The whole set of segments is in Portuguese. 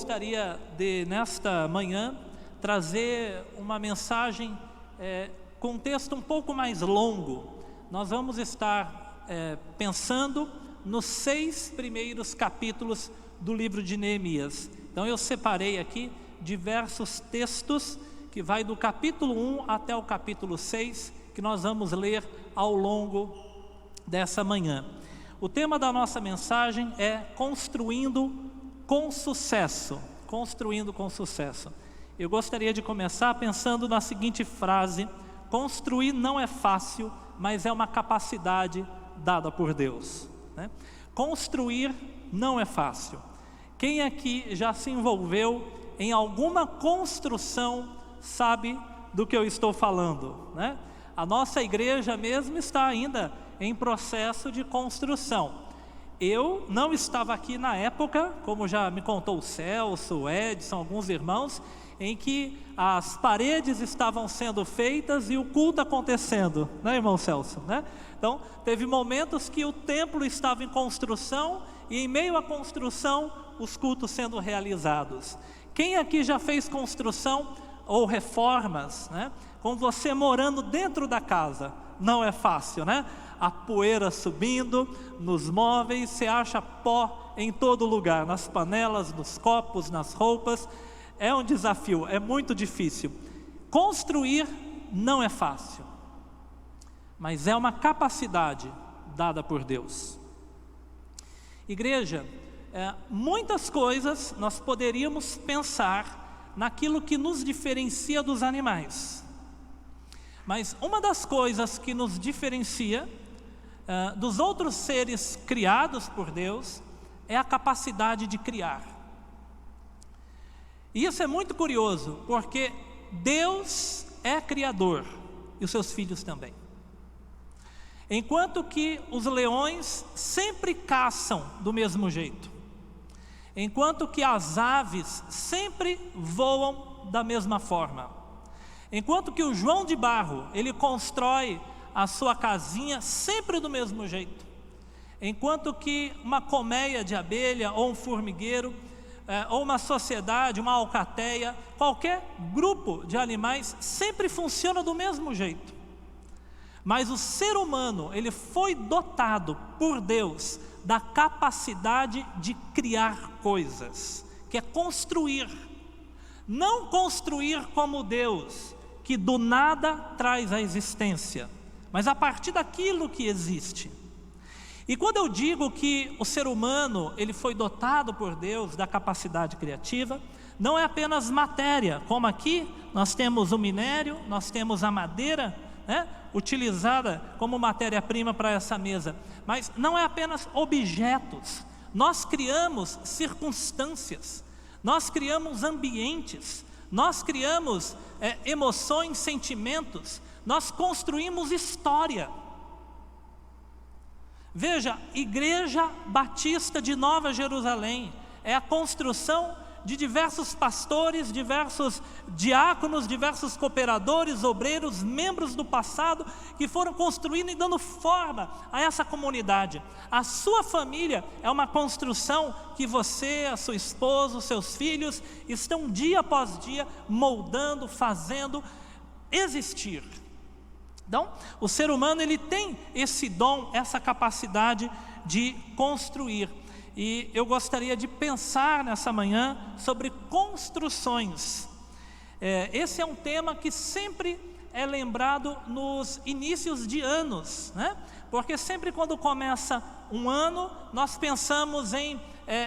gostaria de, nesta manhã, trazer uma mensagem com um texto um pouco mais longo. Nós vamos estar pensando nos 6 primeiros capítulos do livro de Neemias. Então eu separei aqui diversos textos que vai do capítulo 1 até o capítulo 6, que nós vamos ler ao longo dessa manhã. O tema da nossa mensagem é construindo com sucesso. Construindo com sucesso. Eu gostaria de começar pensando na seguinte frase: construir não é fácil, mas é uma capacidade dada por Deus, né? Construir não é fácil. Quem aqui já se envolveu em alguma construção sabe do que eu estou falando, né? A nossa igreja mesmo está ainda em processo de construção. Eu não estava aqui na época, como já me contou o Celso, o Edson, alguns irmãos, em que as paredes estavam sendo feitas e o culto acontecendo, né, irmão Celso, né? Então, teve momentos que o templo estava em construção e em meio à construção, os cultos sendo realizados. Quem aqui já fez construção ou reformas, né, com você morando dentro da casa? Não é fácil, né? A poeira subindo nos móveis, você acha pó em todo lugar, nas panelas, nos copos, nas roupas. É um desafio, é muito difícil. Construir não é fácil, mas é uma capacidade dada por Deus. Igreja, muitas coisas nós poderíamos pensar naquilo que nos diferencia dos animais. Mas uma das coisas que nos diferencia dos outros seres criados por Deus é a capacidade de criar. E isso é muito curioso, porque Deus é criador e os seus filhos também. Enquanto que os leões sempre caçam do mesmo jeito, enquanto que as aves sempre voam da mesma forma, enquanto que o João de Barro, ele constrói a sua casinha sempre do mesmo jeito, enquanto que uma colmeia de abelha ou um formigueiro, ou uma sociedade, uma alcateia, qualquer grupo de animais sempre funciona do mesmo jeito. Mas o ser humano, ele foi dotado por Deus da capacidade de criar coisas, que é construir. Não construir como Deus, que do nada traz a existência, mas a partir daquilo que existe. E quando eu digo que o ser humano, ele foi dotado por Deus da capacidade criativa, não é apenas matéria, como aqui nós temos o minério, nós temos a madeira, né, utilizada como matéria-prima para essa mesa, mas não é apenas objetos. Nós criamos circunstâncias, nós criamos ambientes, nós criamos emoções, sentimentos, nós construímos história. Veja, Igreja Batista de Nova Jerusalém é a construção de diversos pastores, diversos diáconos, diversos cooperadores, obreiros, membros do passado, que foram construindo e dando forma a essa comunidade. A sua família é uma construção que você, a sua esposa, os seus filhos estão dia após dia moldando, fazendo existir. Então, o ser humano, ele tem esse dom, essa capacidade de construir. E eu gostaria de pensar nessa manhã sobre construções. Esse é um tema que sempre é lembrado nos inícios de anos, né? Porque sempre quando começa um ano, nós pensamos em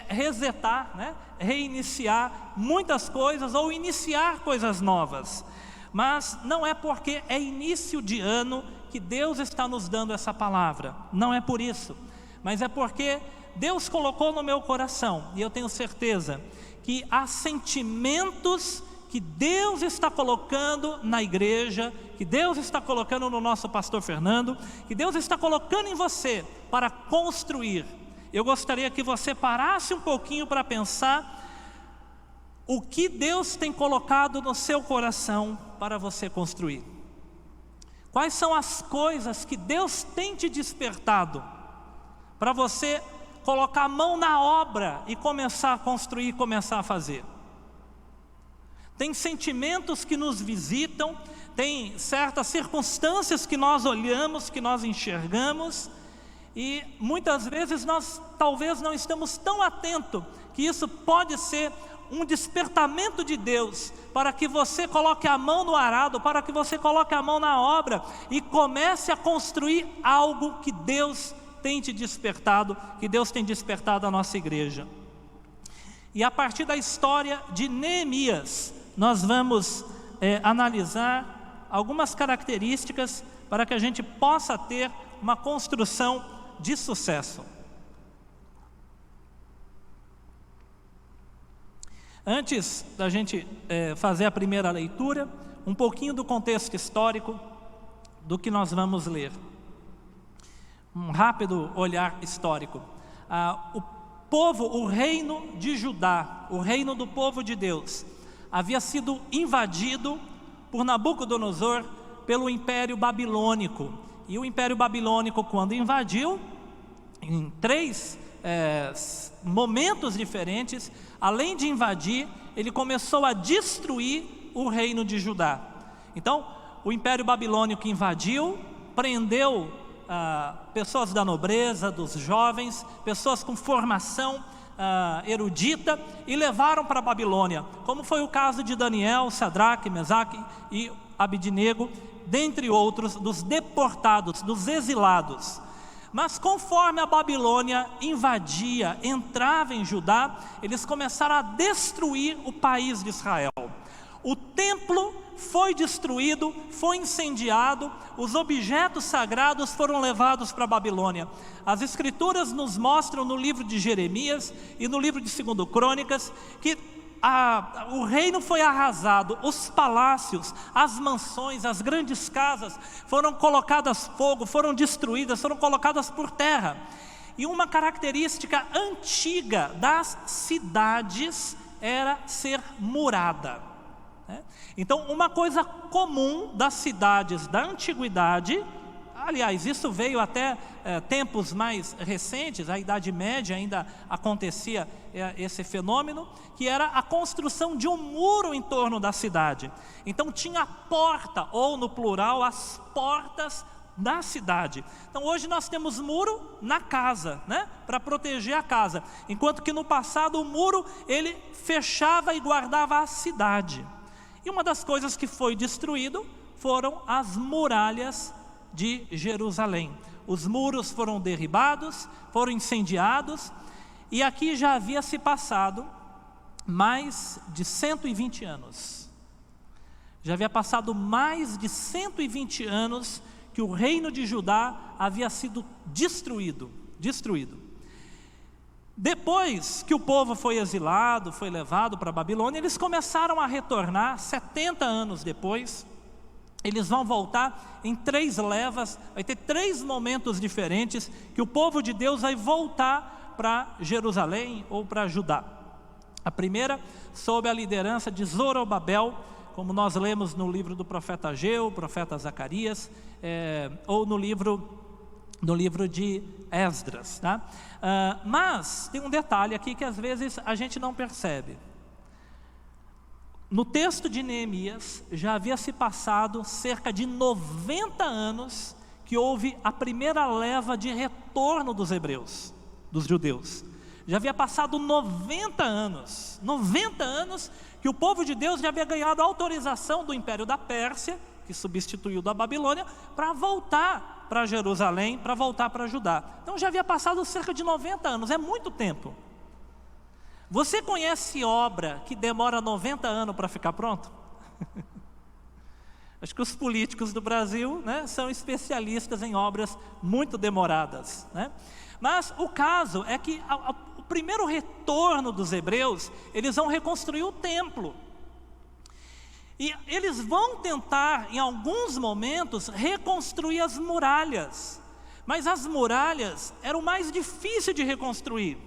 resetar, né? Reiniciar muitas coisas ou iniciar coisas novas. Mas não é porque é início de ano que Deus está nos dando essa palavra. Não é por isso, mas é porque Deus colocou no meu coração, e eu tenho certeza que há sentimentos que Deus está colocando na igreja, que Deus está colocando no nosso pastor Fernando, que Deus está colocando em você para construir. Eu gostaria que você parasse um pouquinho para pensar o que Deus tem colocado no seu coração para você construir. Quais são as coisas que Deus tem te despertado para você colocar a mão na obra e começar a construir, começar a fazer? tem sentimentos que nos visitam, tem certas circunstâncias que nós olhamos, que nós enxergamos, e muitas vezes nós talvez não estamos tão atentos que isso pode ser um despertamento de Deus para que você coloque a mão no arado, para que você coloque a mão na obra e comece a construir algo que Deus tem te despertado, que Deus tem despertado a nossa igreja. E a partir da história de Neemias, nós vamos analisar algumas características para que a gente possa ter uma construção de sucesso. Antes da gente fazer a primeira leitura, um pouquinho do contexto histórico do que nós vamos ler. Um rápido olhar histórico. O reino de Judá, o reino do povo de Deus, havia sido invadido por Nabucodonosor pelo Império Babilônico. E o Império Babilônico, quando invadiu, em 3 momentos diferentes, além de invadir, ele começou a destruir o reino de Judá. Então, o Império Babilônico invadiu, prendeu pessoas da nobreza, dos jovens, pessoas com formação erudita, e levaram para a Babilônia, como foi o caso de Daniel, Sadraque, Mesaque e Abidnego, dentre outros, dos deportados, dos exilados. Mas conforme a Babilônia invadia, entrava em Judá, eles começaram a destruir o país de Israel. O templo foi destruído, foi incendiado, os objetos sagrados foram levados para a Babilônia. As escrituras nos mostram no livro de Jeremias e no livro de 2 Crônicas que o reino foi arrasado, os palácios, as mansões, as grandes casas foram colocadas fogo, foram destruídas, foram colocadas por terra. E uma característica antiga das cidades era ser murada. Então, uma coisa comum das cidades da antiguidade, aliás, isso veio até tempos mais recentes, a Idade Média ainda acontecia esse fenômeno, que era a construção de um muro em torno da cidade. Então tinha a porta, ou no plural, as portas da cidade. Então hoje nós temos muro na casa, para proteger a casa, enquanto que no passado o muro ele fechava e guardava a cidade. E uma das coisas que foi destruído foram as muralhas de Jerusalém. Os muros foram derribados, foram incendiados, e aqui já havia se passado mais de 120 anos. Já havia passado mais de 120 anos que o reino de Judá havia sido destruído. Depois que o povo foi exilado, foi levado para a Babilônia, eles começaram a retornar. 70 anos depois, eles vão voltar em 3 levas, vai ter 3 momentos diferentes que o povo de Deus vai voltar para Jerusalém ou para Judá. A primeira, sob a liderança de Zorobabel, como nós lemos no livro do profeta Ageu, profeta Zacarias, ou no livro de Esdras, tá? Mas tem um detalhe aqui que às vezes a gente não percebe. No texto de Neemias, já havia se passado cerca de 90 anos que houve a primeira leva de retorno dos hebreus, dos judeus. Já havia passado 90 anos que o povo de Deus já havia ganhado autorização do Império da Pérsia, que substituiu da Babilônia, para voltar para Jerusalém, para voltar para Judá. Então já havia passado cerca de 90 anos, é muito tempo. Você conhece obra que demora 90 anos para ficar pronto? Acho que os políticos do Brasil, são especialistas em obras muito demoradas, Mas o caso é que o primeiro retorno dos hebreus, eles vão reconstruir o templo. E eles vão tentar, em alguns momentos, reconstruir as muralhas. Mas as muralhas eram o mais difícil de reconstruir.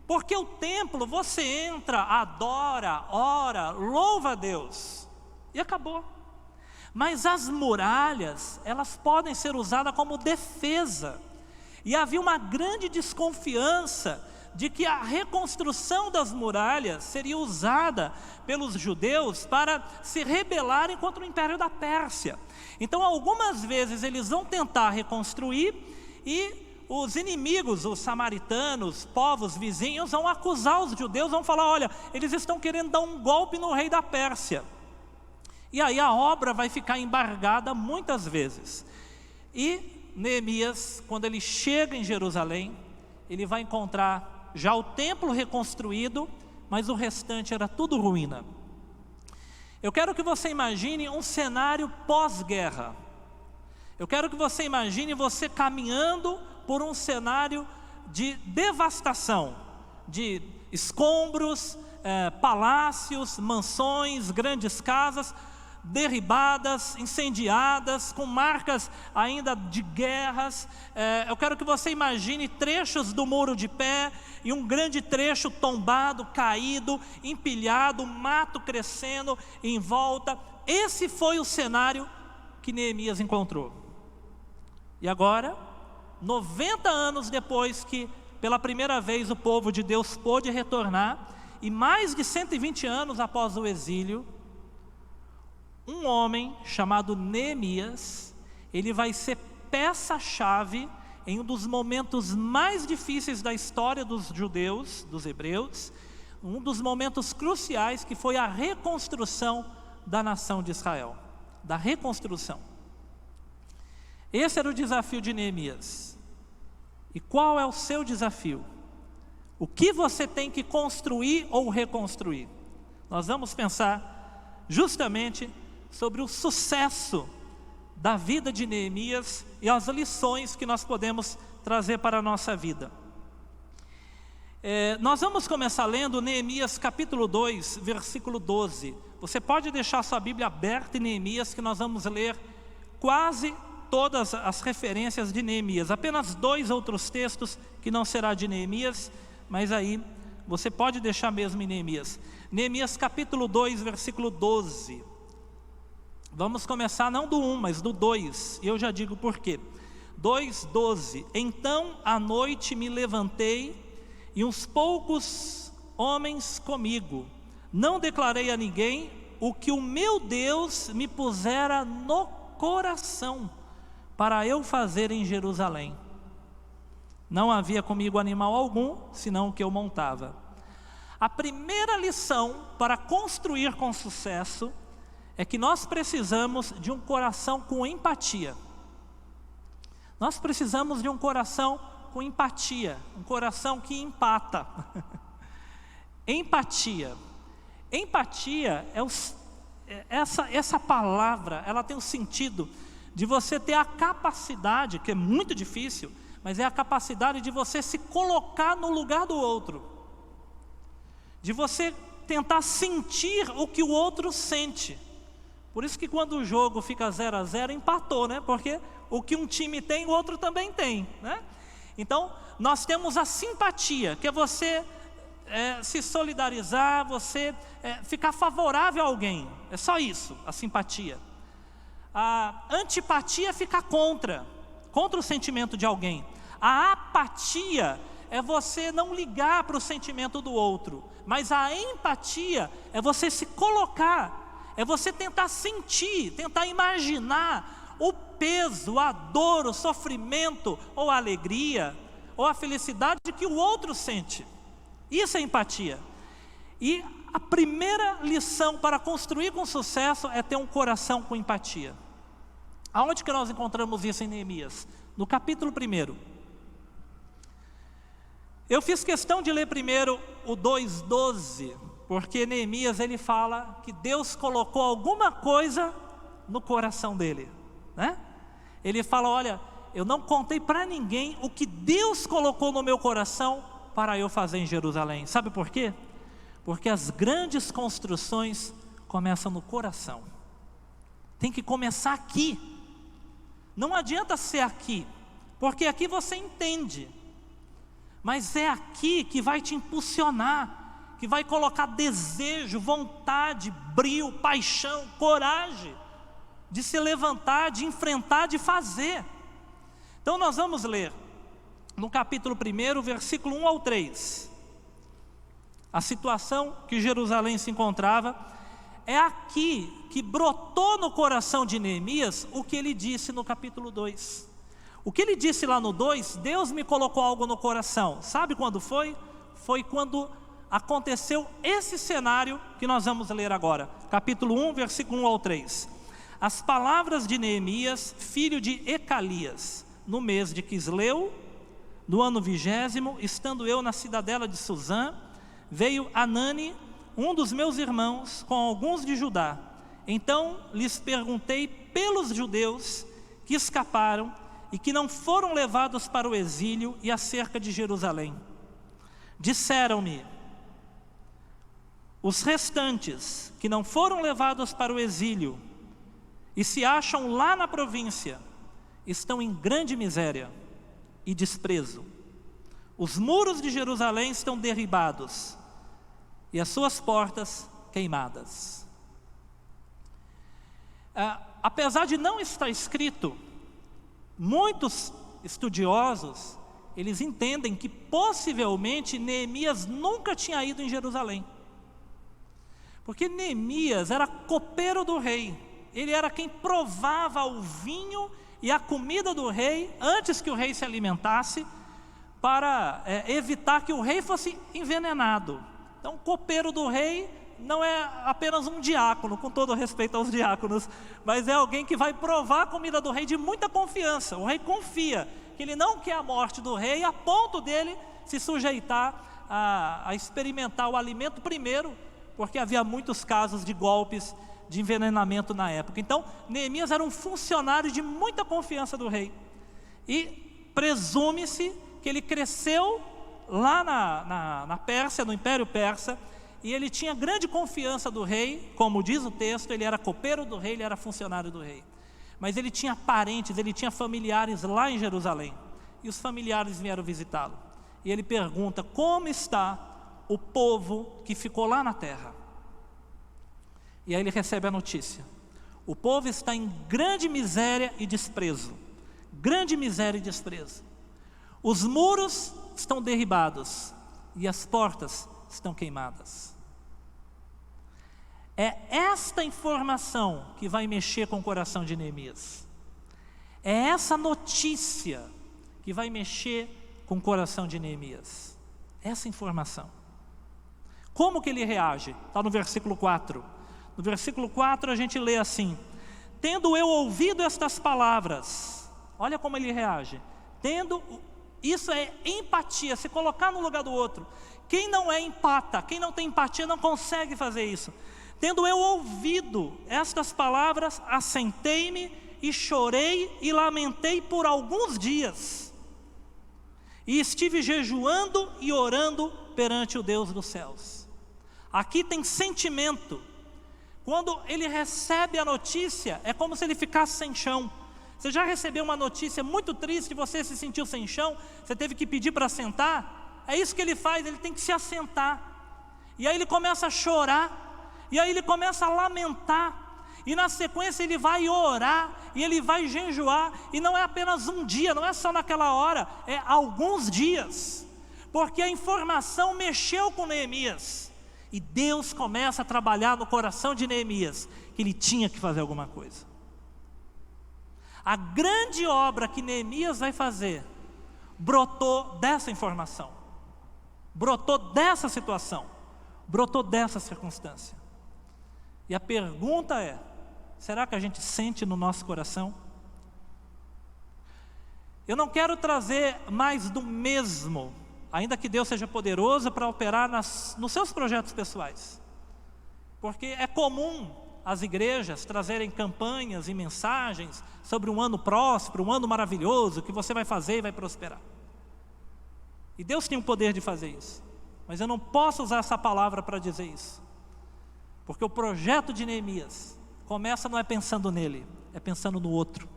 Porque o templo, você entra, adora, ora, louva a Deus. E acabou. Mas as muralhas, elas podem ser usadas como defesa. E havia uma grande desconfiança de que a reconstrução das muralhas seria usada pelos judeus para se rebelarem contra o Império da Pérsia. Então, algumas vezes eles vão tentar reconstruir e os inimigos, os samaritanos, povos vizinhos, vão acusar os judeus, vão falar: olha, eles estão querendo dar um golpe no rei da Pérsia. E aí a obra vai ficar embargada muitas vezes. E Neemias, quando ele chega em Jerusalém, ele vai encontrar já o templo reconstruído, mas o restante era tudo ruína. Eu quero que você imagine um cenário pós-guerra. Eu quero que você imagine você caminhando por um cenário de devastação, de escombros, palácios, mansões, grandes casas derribadas, incendiadas, com marcas ainda de guerras. Eu quero que você imagine trechos do muro de pé e um grande trecho tombado, caído, empilhado, mato crescendo em volta. Esse foi o cenário que Neemias encontrou. E agora, 90 anos depois que pela primeira vez o povo de Deus pôde retornar, e mais de 120 anos após o exílio, um homem chamado Neemias, ele vai ser peça-chave em um dos momentos mais difíceis da história dos judeus, dos hebreus, um dos momentos cruciais, que foi a reconstrução da nação de Israel, da reconstrução. Esse era o desafio de Neemias. E qual é o seu desafio? O que você tem que construir ou reconstruir? Nós vamos pensar justamente sobre o sucesso da vida de Neemias e as lições que nós podemos trazer para a nossa vida. Nós vamos começar lendo Neemias capítulo 2, versículo 12. Você pode deixar sua Bíblia aberta em Neemias, que nós vamos ler quase todas as referências de Neemias. Apenas 2 outros textos que não será de Neemias, mas aí você pode deixar mesmo em Neemias. Neemias capítulo 2, versículo 12. Vamos começar não do 1, mas do 2, e eu já digo por quê. 2:12. Então à noite me levantei, e uns poucos homens comigo. Não declarei a ninguém o que o meu Deus me pusera no coração para eu fazer em Jerusalém. Não havia comigo animal algum, senão o que eu montava. A primeira lição para construir com sucesso é que nós precisamos de um coração com empatia. Nós precisamos de um coração com empatia, um coração que empata. Empatia. Empatia essa palavra, ela tem o sentido de você ter a capacidade, que é muito difícil, mas é a capacidade de você se colocar no lugar do outro, de você tentar sentir o que o outro sente. Por isso que quando o jogo fica 0-0, empatou, né? Porque o que um time tem, o outro também tem, né? Então, nós temos a simpatia, que é você se solidarizar, você ficar favorável a alguém. É só isso, a simpatia. A antipatia é ficar contra o sentimento de alguém. A apatia é você não ligar para o sentimento do outro. Mas a empatia é você se colocar, é você tentar sentir, tentar imaginar o peso, a dor, o sofrimento, ou a alegria, ou a felicidade que o outro sente. Isso é empatia. E a primeira lição para construir com sucesso é ter um coração com empatia. Aonde que nós encontramos isso em Neemias? No capítulo 1. Eu fiz questão de ler primeiro o 2:12, porque Neemias ele fala que Deus colocou alguma coisa no coração dele, né? Ele fala: olha, eu não contei para ninguém o que Deus colocou no meu coração para eu fazer em Jerusalém. Sabe por quê? Porque as grandes construções começam no coração. Tem que começar aqui. Não adianta ser aqui, porque aqui você entende, mas é aqui que vai te impulsionar, que vai colocar desejo, vontade, brio, paixão, coragem de se levantar, de enfrentar, de fazer. Então nós vamos ler no capítulo 1, versículo 1 ao 3. A situação que Jerusalém se encontrava, é aqui que brotou no coração de Neemias o que ele disse no capítulo 2. O que ele disse lá no 2, Deus me colocou algo no coração. Sabe quando foi? Foi quando aconteceu esse cenário que nós vamos ler agora. Capítulo 1, versículo 1 ao 3. As palavras de Neemias, filho de Ecalias, no mês de Quisleu, no ano 20º, estando eu na cidadela de Suzã, veio Anani, um dos meus irmãos, com alguns de Judá. Então lhes perguntei pelos judeus que escaparam e que não foram levados para o exílio e acerca de Jerusalém. Disseram-me: os restantes que não foram levados para o exílio e se acham lá na província, estão em grande miséria e desprezo. Os muros de Jerusalém estão derribados e as suas portas queimadas. Apesar de não estar escrito, muitos estudiosos, eles entendem que possivelmente Neemias nunca tinha ido em Jerusalém. Porque Neemias era copeiro do rei, ele era quem provava o vinho e a comida do rei antes que o rei se alimentasse, para evitar que o rei fosse envenenado. Então, copeiro do rei não é apenas um diácono, com todo respeito aos diáconos, mas é alguém que vai provar a comida do rei de muita confiança. O rei confia que ele não quer a morte do rei, a ponto dele se sujeitar a experimentar o alimento primeiro, porque havia muitos casos de golpes de envenenamento na época. Então, Neemias era um funcionário de muita confiança do rei, e presume-se que ele cresceu lá na Pérsia, no Império Persa, e ele tinha grande confiança do rei. Como diz o texto, ele era copeiro do rei, ele era funcionário do rei. Mas ele tinha parentes, ele tinha familiares lá em Jerusalém, e os familiares vieram visitá-lo. E ele pergunta: como está o povo que ficou lá na terra? E aí ele recebe a notícia: o povo está em grande miséria e desprezo. Grande miséria e desprezo. Os muros estão derribados e as portas estão queimadas. É esta informação que vai mexer com o coração de Neemias. É essa notícia que vai mexer com o coração de Neemias. Essa informação. Como que ele reage? Está no versículo 4. No versículo 4 a gente lê assim: tendo eu ouvido estas palavras, olha como ele reage. Isso é empatia, se colocar no lugar do outro. Quem não é empata, quem não tem empatia não consegue fazer isso. Tendo eu ouvido estas palavras, assentei-me e chorei e lamentei por alguns dias. E estive jejuando e orando perante o Deus dos céus. Aqui tem sentimento. Quando ele recebe a notícia, é como se ele ficasse sem chão. Você já recebeu uma notícia muito triste, você se sentiu sem chão, você teve que pedir para sentar? É isso que ele faz, ele tem que se assentar. E aí ele começa a chorar, e aí ele começa a lamentar, e na sequência ele vai orar, e ele vai jejuar, e não é apenas um dia, não é só naquela hora, é alguns dias, porque a informação mexeu com Neemias, e Deus começa a trabalhar no coração de Neemias, que ele tinha que fazer alguma coisa. A grande obra que Neemias vai fazer brotou dessa informação, brotou dessa situação, brotou dessa circunstância. E a pergunta é: será que a gente sente no nosso coração? Eu não quero trazer mais do mesmo, ainda que Deus seja poderoso para operar nos seus projetos pessoais, porque é comum as igrejas trazerem campanhas e mensagens sobre um ano próspero, um ano maravilhoso, que você vai fazer e vai prosperar. E Deus tem o poder de fazer isso, mas eu não posso usar essa palavra para dizer isso, porque o projeto de Neemias começa não é pensando nele, é pensando no outro.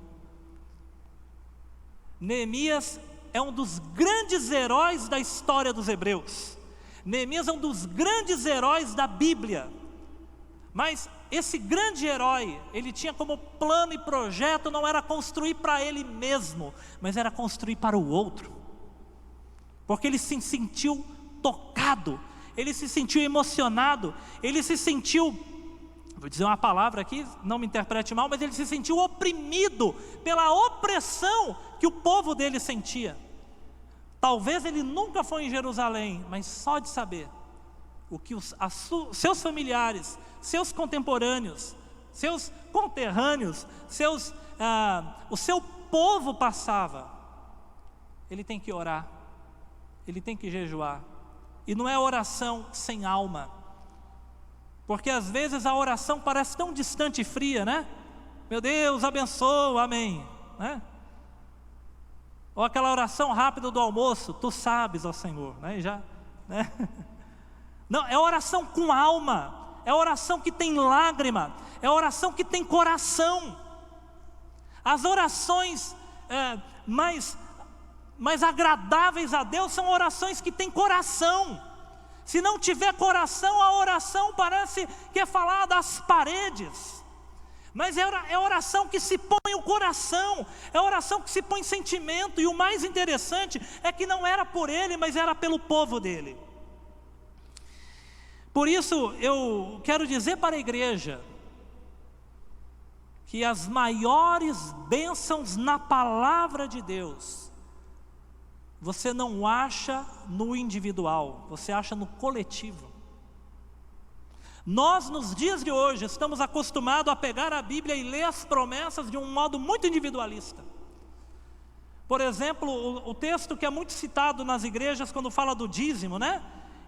Neemias é um dos grandes heróis da história dos hebreus. Neemias é um dos grandes heróis da Bíblia. Mas esse grande herói, ele tinha como plano e projeto, não era construir para ele mesmo, mas era construir para o outro. porque ele se sentiu tocado, ele se sentiu emocionado, ele se sentiu, vou dizer uma palavra aqui, não me interprete mal, mas ele se sentiu oprimido pela opressão que o povo dele sentia. Talvez ele nunca foi em Jerusalém, mas só de saber o que seus familiares, seus contemporâneos, seus conterrâneos, o seu povo passava, ele tem que orar, ele tem que jejuar. E não é oração sem alma, porque às vezes a oração parece tão distante e fria, né? Meu Deus, abençoa, amém, né? Ou aquela oração rápida do almoço, tu sabes, ó Senhor, né? Né? Não, é oração com alma, é oração que tem lágrima, é oração que tem coração. As orações mais agradáveis a Deus são orações que têm coração. Se não tiver coração, a oração parece que é falar das paredes. Mas é oração que se põe o coração, é oração que se põe sentimento. E o mais interessante é que não era por ele, mas era pelo povo dele. Por isso eu quero dizer para a igreja que as maiores bênçãos na palavra de Deus você não acha no individual, você acha no coletivo. Nós, nos dias de hoje, estamos acostumados a pegar a Bíblia e ler as promessas de um modo muito individualista. Por exemplo, o texto que é muito citado nas igrejas quando fala do dízimo, né?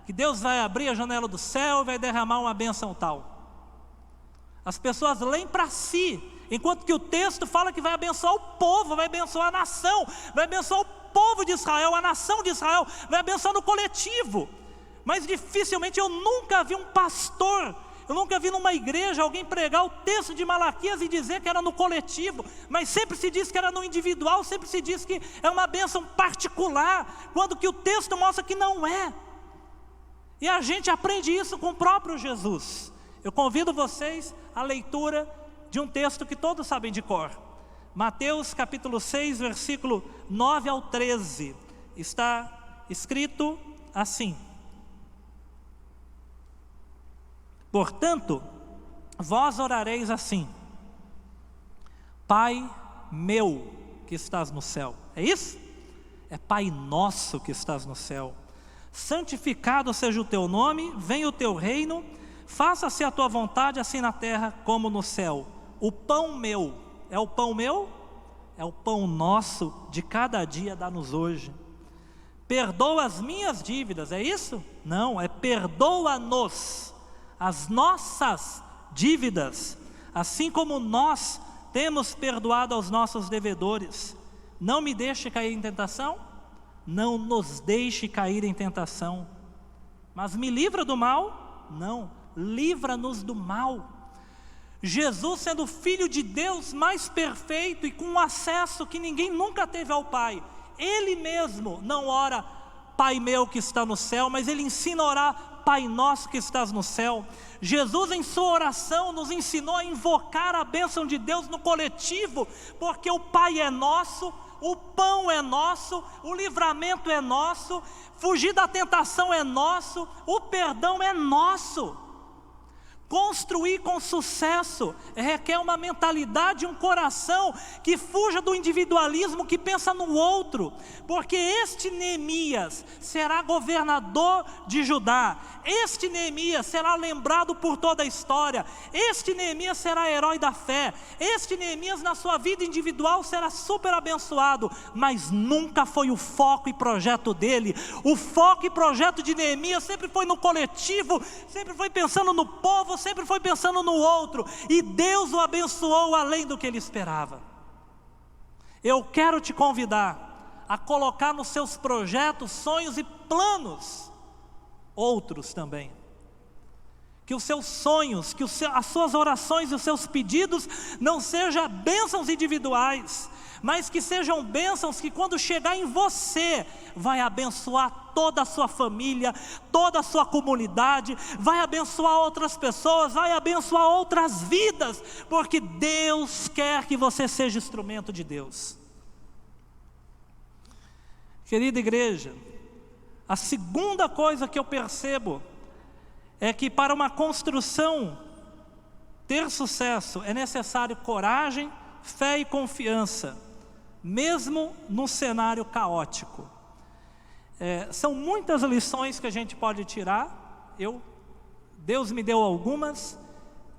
Que Deus vai abrir a janela do céu e vai derramar uma bênção tal. As pessoas leem para si, enquanto que o texto fala que vai abençoar o povo, vai abençoar a nação, vai abençoar o povo de Israel, a nação de Israel, vai abençoar no coletivo. Mas dificilmente, eu nunca vi um pastor, eu nunca vi numa igreja alguém pregar o texto de Malaquias e dizer que era no coletivo, mas sempre se diz que era no individual, sempre se diz que é uma bênção particular, quando que o texto mostra que não é. E a gente aprende isso com o próprio Jesus. Eu convido vocês à leitura de um texto que todos sabem de cor. Mateus capítulo 6, versículo 9 ao 13. Está escrito assim: portanto, vós orareis assim: Pai meu que estás no céu. É isso? É Pai nosso que estás no céu. Santificado seja o teu nome, venha o teu reino, faça-se a tua vontade, assim na terra como no céu. O pão meu, é o pão meu? É o pão nosso de cada dia, dá-nos hoje. Perdoa as minhas dívidas, é isso? Não, é perdoa-nos as nossas dívidas, assim como nós temos perdoado aos nossos devedores. Não me deixe cair em tentação, não nos deixe cair em tentação, mas me livra do mal? Não, livra-nos do mal. Jesus, sendo o Filho de Deus mais perfeito e com um acesso que ninguém nunca teve ao Pai, Ele mesmo não ora Pai meu que está no céu, mas Ele ensina a orar Pai nosso que estás no céu. Jesus, em sua oração, nos ensinou a invocar a bênção de Deus no coletivo, porque o Pai é nosso, o pão é nosso, o livramento é nosso, fugir da tentação é nosso, o perdão é nosso. Construir com sucesso requer uma mentalidade e um coração que fuja do individualismo, que pensa no outro, porque este Neemias será governador de Judá, este Neemias será lembrado por toda a história, este Neemias será herói da fé, este Neemias na sua vida individual será super abençoado, mas nunca foi o foco e projeto dele. O foco e projeto de Neemias sempre foi no coletivo, sempre foi pensando no povo, sempre foi pensando no outro, e Deus o abençoou além do que ele esperava. Eu quero te convidar a colocar nos seus projetos, sonhos e planos outros também. Que os seus sonhos, que as suas orações e os seus pedidos não sejam bênçãos individuais, mas que sejam bênçãos que quando chegar em você, vai abençoar toda a sua família, toda a sua comunidade, vai abençoar outras pessoas, vai abençoar outras vidas, porque Deus quer que você seja instrumento de Deus. Querida igreja, A segunda coisa que eu percebo é que para uma construção ter sucesso é necessário coragem, fé e confiança, mesmo num cenário caótico. São muitas lições que a gente pode tirar. Deus me deu algumas,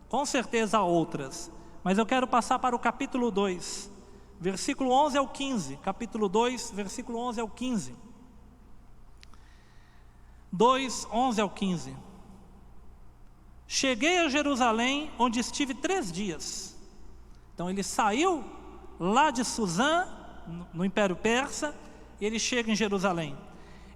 com certeza outras, mas eu quero passar para o capítulo 2, versículo 11 ao 15. Capítulo 2, versículo 11 ao 15. 2, 11 ao 15. Cheguei a Jerusalém, onde estive 3 dias. Então ele saiu lá de Suzã, no Império Persa, e ele chega em Jerusalém.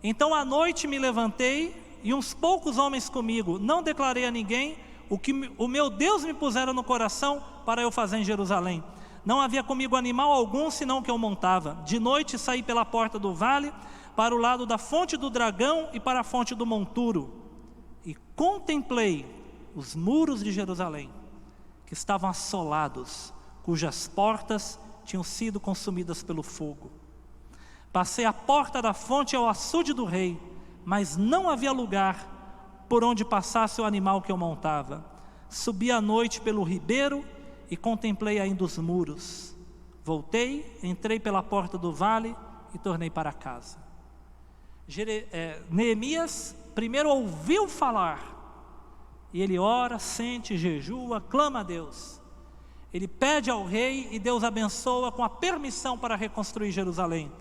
Então à noite me levantei, e uns poucos homens comigo. Não declarei a ninguém o que o meu Deus me pusera no coração para eu fazer em Jerusalém. Não havia comigo animal algum, senão o que eu montava. De noite saí pela porta do vale, para o lado da fonte do dragão e para a fonte do monturo. E contemplei os muros de Jerusalém, que estavam assolados, cujas portas tinham sido consumidas pelo fogo. Passei a porta da fonte ao açude do rei, mas não havia lugar por onde passasse o animal que eu montava. Subi à noite pelo ribeiro e contemplei ainda os muros. Voltei, entrei pela porta do vale e tornei para casa. Neemias primeiro ouviu falar, e ele ora, sente, jejua, clama a Deus. Ele pede ao rei e Deus abençoa com a permissão para reconstruir Jerusalém.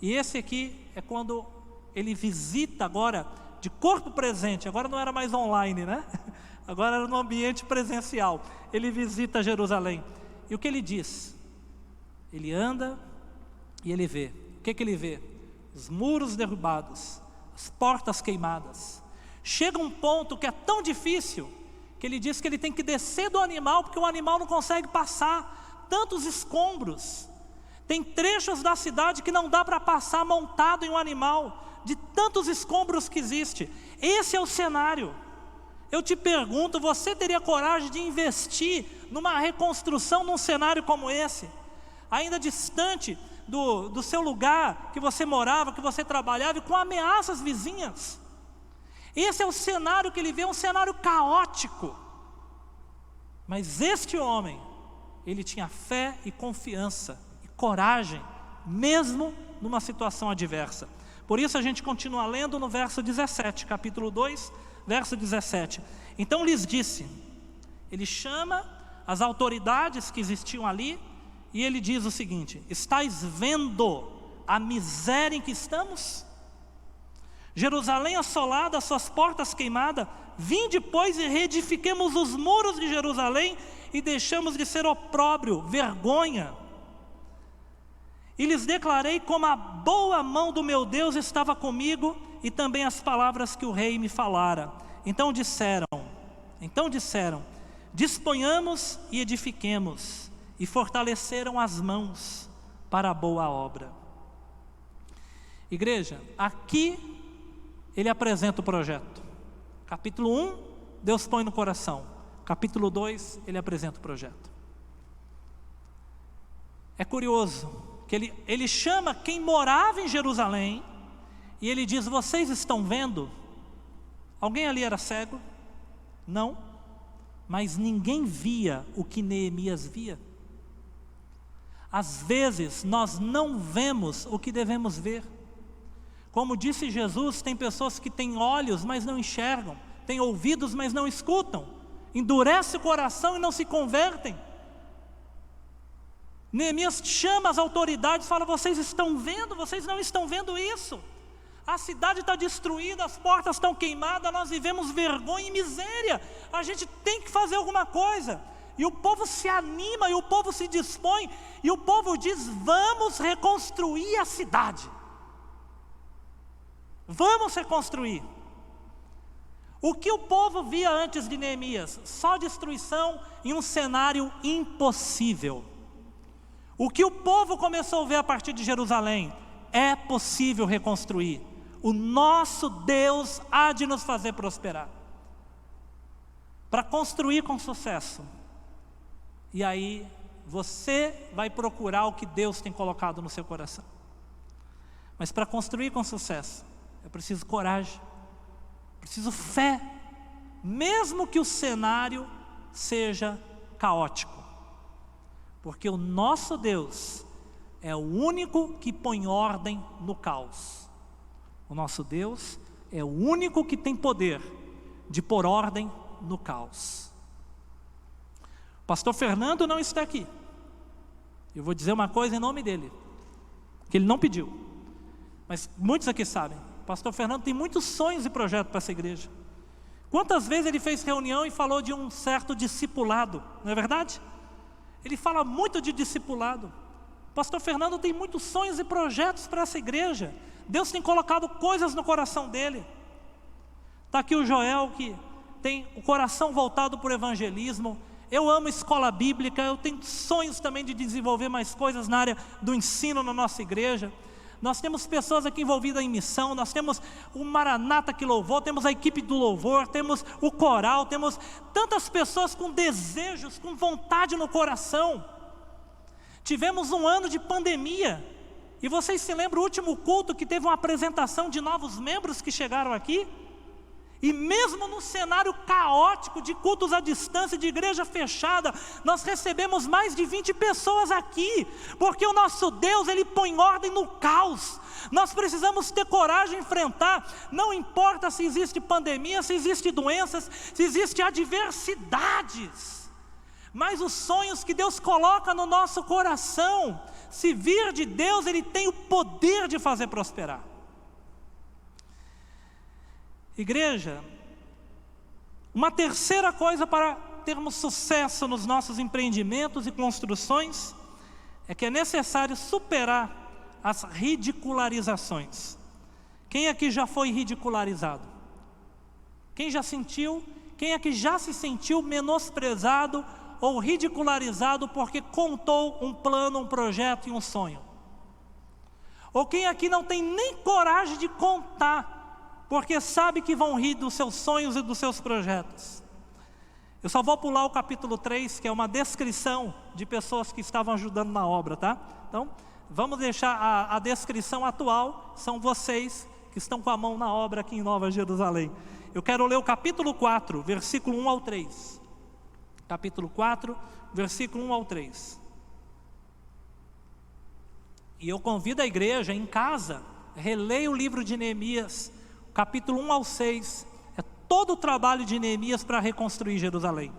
E esse aqui é quando ele visita agora, de corpo presente. Agora não era mais online, né? Agora era no ambiente presencial. Ele visita Jerusalém. E o que ele diz? Ele anda e ele vê. O que ele vê? Os muros derrubados, as portas queimadas. Chega um ponto que é tão difícil, que ele diz que ele tem que descer do animal, porque o animal não consegue passar. Tantos escombros. Tem trechos da cidade que não dá para passar montado em um animal, de tantos escombros que existe. Esse é o cenário. Eu te pergunto, você teria coragem de investir numa reconstrução num cenário como esse? Ainda distante do seu lugar que você morava, que você trabalhava, e com ameaças vizinhas. Esse é o cenário que ele vê, um cenário caótico. Mas este homem, ele tinha fé e confiança e coragem, mesmo numa situação adversa. Por isso a gente continua lendo no verso 17, capítulo 2, verso 17. Então lhes disse, ele chama as autoridades que existiam ali, e ele diz o seguinte: estáis vendo a miséria em que estamos? Jerusalém assolada, suas portas queimadas. Vinde, pois, e reedifiquemos os muros de Jerusalém, e deixamos de ser opróbrio, vergonha. E lhes declarei como a boa mão do meu Deus estava comigo, e também as palavras que o rei me falara. Então disseram, disponhamos e edifiquemos, e fortaleceram as mãos para a boa obra. Igreja, aqui ele apresenta o projeto. Capítulo 1, Deus põe no coração. Capítulo 2, ele apresenta o projeto. É curioso que ele chama quem morava em Jerusalém, e ele diz, vocês estão vendo? Alguém ali era cego? Não. Mas ninguém via o que Neemias via. Às vezes nós não vemos o que devemos ver. Como disse Jesus, tem pessoas que têm olhos, mas não enxergam, têm ouvidos, mas não escutam, endurece o coração e não se convertem. Neemias chama as autoridades e fala, vocês estão vendo? Vocês não estão vendo isso? A cidade está destruída, as portas estão queimadas, nós vivemos vergonha e miséria, a gente tem que fazer alguma coisa. E o povo se anima, e o povo se dispõe, e o povo diz, vamos reconstruir a cidade. Vamos reconstruir. O que o povo via antes de Neemias? Só destruição em um cenário impossível. O que o povo começou a ver a partir de Jerusalém? É possível reconstruir. O nosso Deus há de nos fazer prosperar. Para construir com sucesso. E aí você vai procurar o que Deus tem colocado no seu coração. Mas para construir com sucesso, é preciso coragem, é preciso fé, mesmo que o cenário seja caótico, porque o nosso Deus é o único que põe ordem no caos. O nosso Deus é o único que tem poder de pôr ordem no caos. O pastor Fernando não está aqui. Eu vou dizer uma coisa em nome dele, que ele não pediu, mas muitos aqui sabem. O pastor Fernando tem muitos sonhos e projetos para essa igreja. Quantas vezes ele fez reunião e falou de um certo discipulado, não é verdade? Ele fala muito de discipulado. O pastor Fernando tem muitos sonhos e projetos para essa igreja. Deus tem colocado coisas no coração dele. Está aqui o Joel, que tem o coração voltado para o evangelismo. Eu amo escola bíblica, eu tenho sonhos também de desenvolver mais coisas na área do ensino na nossa igreja. Nós temos pessoas aqui envolvidas em missão, nós temos o Maranata que louvou, temos a equipe do louvor, temos o coral, temos tantas pessoas com desejos, com vontade no coração. Tivemos um ano de pandemia, e vocês se lembram o último culto que teve uma apresentação de novos membros que chegaram aqui? E mesmo no cenário caótico de cultos à distância, de igreja fechada, nós recebemos mais de 20 pessoas aqui, porque o nosso Deus, Ele põe ordem no caos. Nós precisamos ter coragem de enfrentar, não importa se existe pandemia, se existe doenças, se existe adversidades, mas os sonhos que Deus coloca no nosso coração, se vir de Deus, Ele tem o poder de fazer prosperar. Igreja, uma terceira coisa para termos sucesso nos nossos empreendimentos e construções é que é necessário superar as ridicularizações. Quem aqui já foi ridicularizado? Quem já sentiu? Quem aqui já se sentiu menosprezado ou ridicularizado porque contou um plano, um projeto e um sonho? Ou quem aqui não tem nem coragem de contar, porque sabe que vão rir dos seus sonhos e dos seus projetos? Eu só vou pular o capítulo 3, que é uma descrição de pessoas que estavam ajudando na obra, tá? Então, vamos deixar a descrição atual, são vocês que estão com a mão na obra aqui em Nova Jerusalém. Eu quero ler o capítulo 4, versículo 1 ao 3. Capítulo 4, versículo 1 ao 3. E eu convido a igreja em casa, releia o livro de Neemias, capítulo 1 ao 6, é todo o trabalho de Neemias para reconstruir Jerusalém.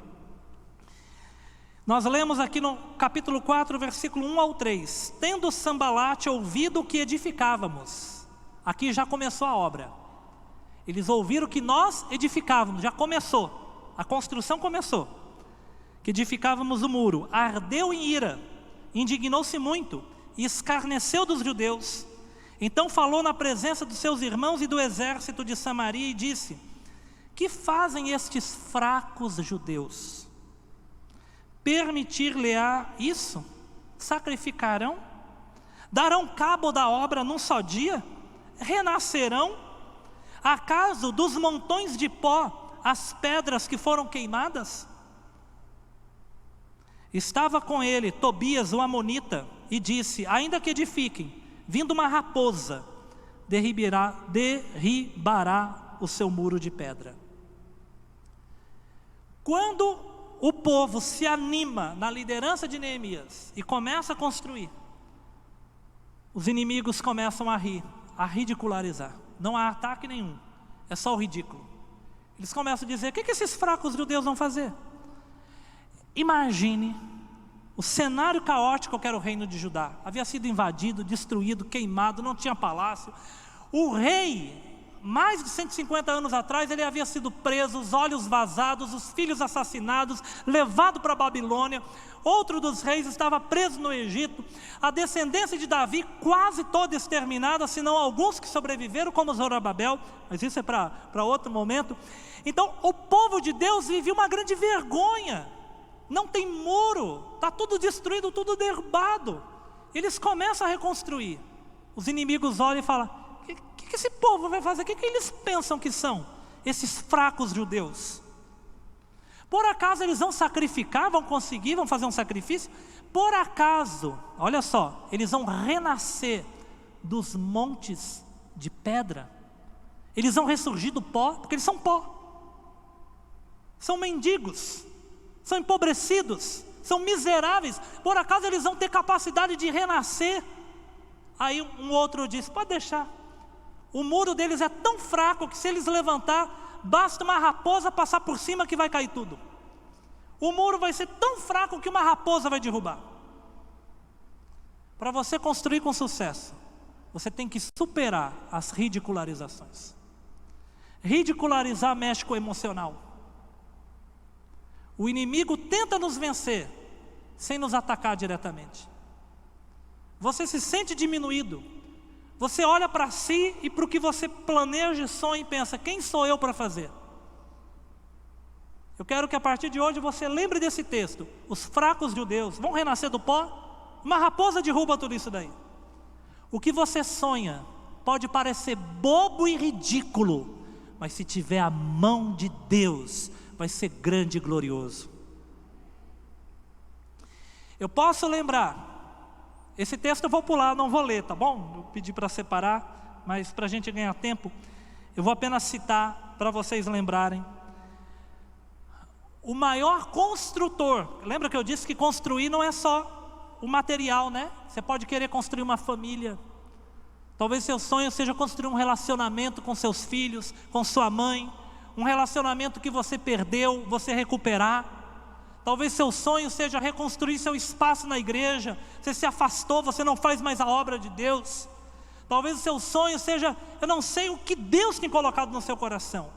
Nós lemos aqui no capítulo 4, versículo 1 ao 3. Tendo Sambalate ouvido o que edificávamos, aqui já começou a obra. Eles ouviram que nós edificávamos, já começou, a construção começou. Que edificávamos o muro, ardeu em ira, indignou-se muito e escarneceu dos judeus. Então falou na presença dos seus irmãos e do exército de Samaria e disse: que fazem estes fracos judeus? Permitir-lhe-á isso? Sacrificarão? Darão cabo da obra num só dia? Renascerão? Acaso dos montões de pó as pedras que foram queimadas? Estava com ele Tobias o amonita e disse: ainda que edifiquem, vindo uma raposa, derribará o seu muro de pedra. Quando o povo se anima na liderança de Neemias e começa a construir, os inimigos começam a rir, a ridicularizar. Não há ataque nenhum, é só o ridículo. Eles começam a dizer: o que esses fracos judeus vão fazer? Imagine o cenário caótico que era o reino de Judá. Havia sido invadido, destruído, queimado, não tinha palácio. O rei, mais de 150 anos atrás, ele havia sido preso, os olhos vazados, os filhos assassinados, levado para a Babilônia. Outro dos reis estava preso no Egito. A descendência de Davi quase toda exterminada, senão alguns que sobreviveram, como Zorobabel, mas isso é para outro momento. Então o povo de Deus vivia uma grande vergonha. Não tem muro, está tudo destruído, tudo derrubado. Eles começam a reconstruir. Os inimigos olham e falam: o que esse povo vai fazer? O que eles pensam que são esses fracos judeus? Por acaso eles vão sacrificar, vão conseguir, vão fazer um sacrifício? Por acaso, olha só, eles vão renascer dos montes de pedra? Eles vão ressurgir do pó, porque eles são pó. São mendigos, são empobrecidos, são miseráveis. Por acaso eles vão ter capacidade de renascer? Aí um outro diz, pode deixar. O muro deles é tão fraco que se eles levantar, basta uma raposa passar por cima que vai cair tudo. O muro vai ser tão fraco que uma raposa vai derrubar. Para você construir com sucesso, você tem que superar as ridicularizações. Ridicularizar mexe com o emocional. O inimigo tenta nos vencer sem nos atacar diretamente. Você se sente diminuído. Você olha para si e para o que você planeja, sonha e pensa, quem sou eu para fazer? Eu quero que a partir de hoje você lembre desse texto. Os fracos judeus vão renascer do pó, uma raposa derruba tudo isso daí. O que você sonha pode parecer bobo e ridículo, mas se tiver a mão de Deus, vai ser grande e glorioso. Eu posso lembrar, esse texto eu vou pular, não vou ler, tá bom? Eu pedi para separar, mas para a gente ganhar tempo, eu vou apenas citar para vocês lembrarem. O maior construtor, lembra que eu disse que construir não é só o material, né? Você pode querer construir uma família. Talvez seu sonho seja construir um relacionamento com seus filhos, com sua mãe, um relacionamento que você perdeu, você recuperar. Talvez seu sonho seja reconstruir seu espaço na igreja. Você se afastou, você não faz mais a obra de Deus. Talvez o seu sonho seja, eu não sei o que Deus tem colocado no seu coração,